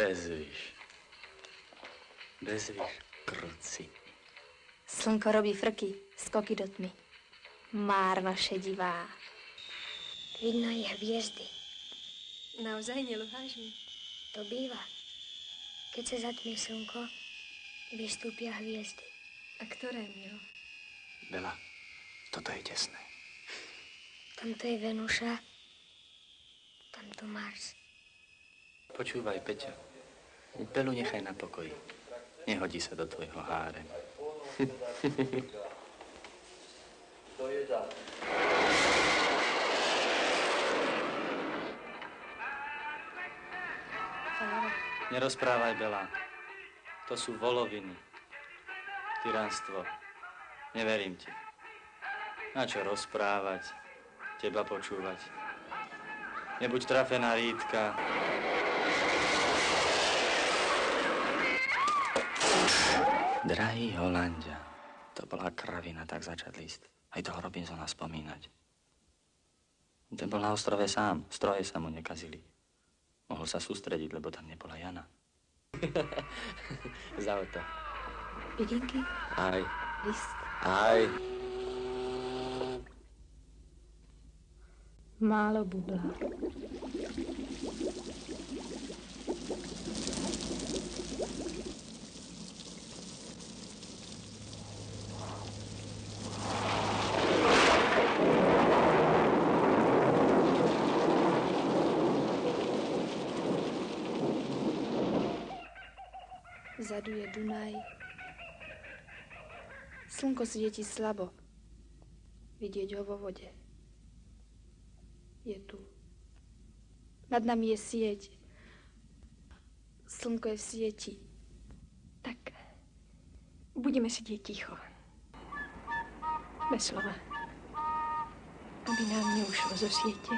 Bezvíš. Bezvíš, kruci. Slnko robí frky, skoky do tmy. Márno šedivá. Vidno je hviezdy. Naozaj nelúháš mi? To býva. Keď sa zatmie slnko, vystúpia hviezdy. A ktoré, Miro? Bela, toto je tesné. Tamto je Venuša, tamto Mars. Počúvaj, Peťo. Belu nechaj na pokoji. Nehodí sa do tvojho háremu. To je tak. Nerozprávaj, Bela. To sú voloviny. Tyranstvo. Neverím ti. Na čo rozprávať, teba počúvať. Nebuď trafená, Rýtka. Drahý Holandia, to bola kravina, tak začať list. Aj toho Robinsona spomínať. Ten bol na ostrove sám, stroje sa mu nekazili. Mohol sa sústrediť, lebo tam nebola Jana. Za to. Piginky? Aj. List? Aj. Málo budla. Vzadu je Dunaj. Slnko svieti slabo. Vidieť ho vo vode. Je tu. Nad nami je sieť. Slnko je v sieti. Tak, budeme sedieť ticho. Bez slova. Aby nám neušlo zo siete.